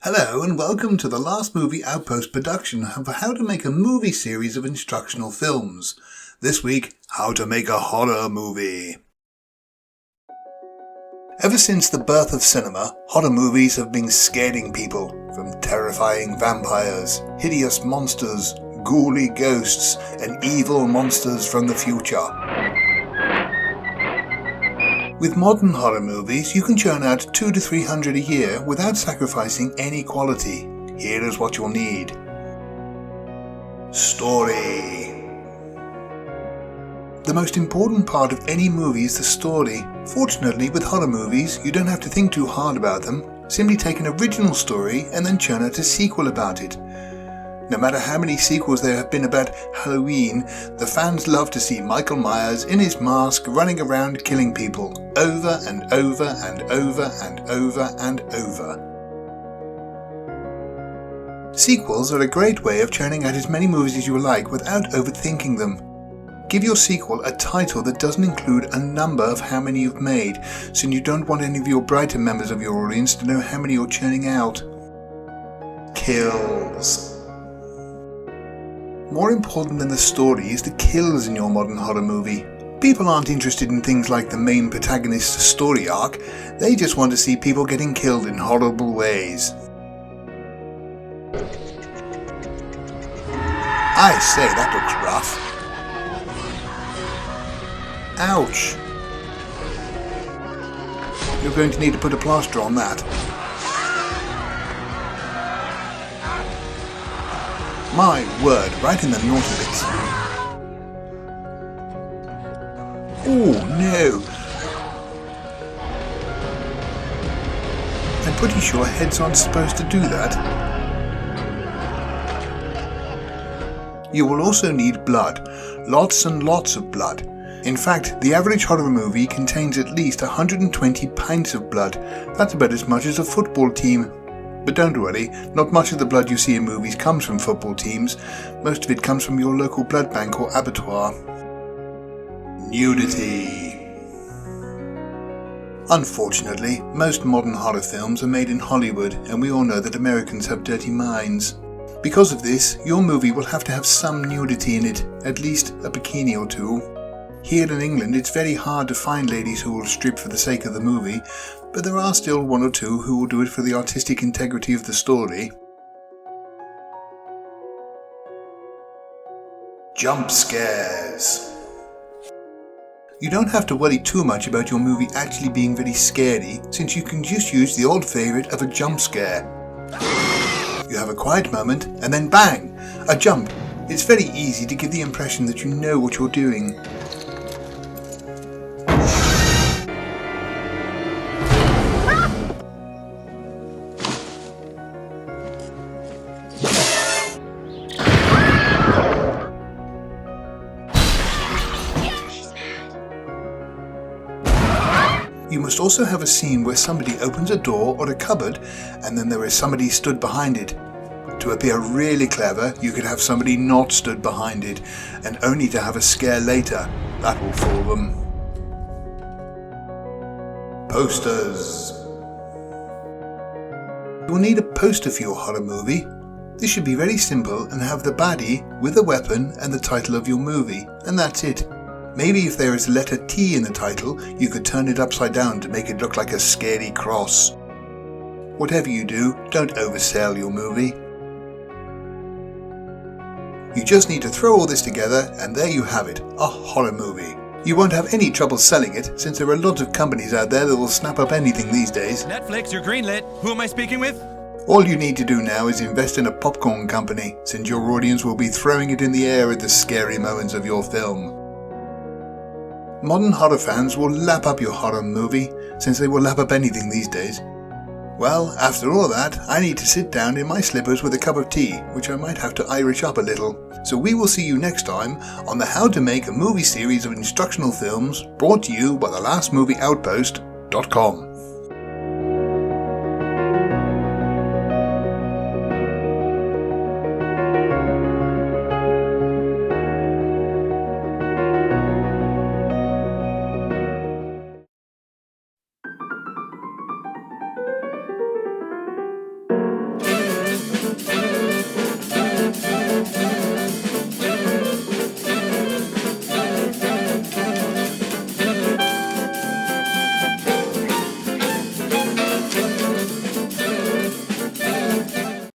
Hello and welcome to the Last Movie Outpost production of how to make a movie series of instructional films. This week, how to make a horror movie. Ever since the birth of cinema, horror movies have been scaring people, from terrifying vampires, hideous monsters, ghouly ghosts, and evil monsters from the future. With modern horror movies, you can churn out 200 to 300 a year without sacrificing any quality. Here is what you'll need. Story. The most important part of any movie is the story. Fortunately, with horror movies, you don't have to think too hard about them. Simply take an original story and then churn out a sequel about it. No matter how many sequels there have been about Halloween, the fans love to see Michael Myers in his mask running around killing people, over and over and over and over and over. Sequels are a great way of churning out as many movies as you like without overthinking them. Give your sequel a title that doesn't include a number of how many you've made, so you don't want any of your brighter members of your audience to know how many you're churning out. Kills. More important than the story is the kills in your modern horror movie. People aren't interested in things like the main protagonist's story arc, they just want to see people getting killed in horrible ways. I say, that looks rough. Ouch! You're going to need to put a plaster on that. My word, right in the naughty bits. Oh no! I'm pretty sure heads aren't supposed to do that. You will also need blood. Lots and lots of blood. In fact, the average horror movie contains at least 120 pints of blood. That's about as much as a football team. But don't worry, not much of the blood you see in movies comes from football teams. Most of it comes from your local blood bank or abattoir. Nudity. Unfortunately, most modern horror films are made in Hollywood, and we all know that Americans have dirty minds. Because of this, your movie will have to have some nudity in it, at least a bikini or two. Here in England, it's very hard to find ladies who will strip for the sake of the movie, but there are still one or two who will do it for the artistic integrity of the story. Jump scares. You don't have to worry too much about your movie actually being very scary, since you can just use the old favourite of a jump scare. You have a quiet moment, and then bang! A jump. It's very easy to give the impression that you know what you're doing. You must also have a scene where somebody opens a door or a cupboard and then there is somebody stood behind it. To appear really clever, you could have somebody not stood behind it, and only to have a scare later. That will fool them. Posters. You will need a poster for your horror movie. This should be very simple and have the baddie with a weapon and the title of your movie, and that's it. Maybe if there is a letter T in the title, you could turn it upside down to make it look like a scary cross. Whatever you do, don't oversell your movie. You just need to throw all this together and there you have it, a horror movie. You won't have any trouble selling it, since there are lots of companies out there that will snap up anything these days. Netflix, you're greenlit. Who am I speaking with? All you need to do now is invest in a popcorn company, since your audience will be throwing it in the air at the scary moments of your film. Modern horror fans will lap up your horror movie, since they will lap up anything these days. Well, after all that, I need to sit down in my slippers with a cup of tea, which I might have to Irish up a little. So we will see you next time on the How to Make a Movie series of instructional films, brought to you by thelastmovieoutpost.com.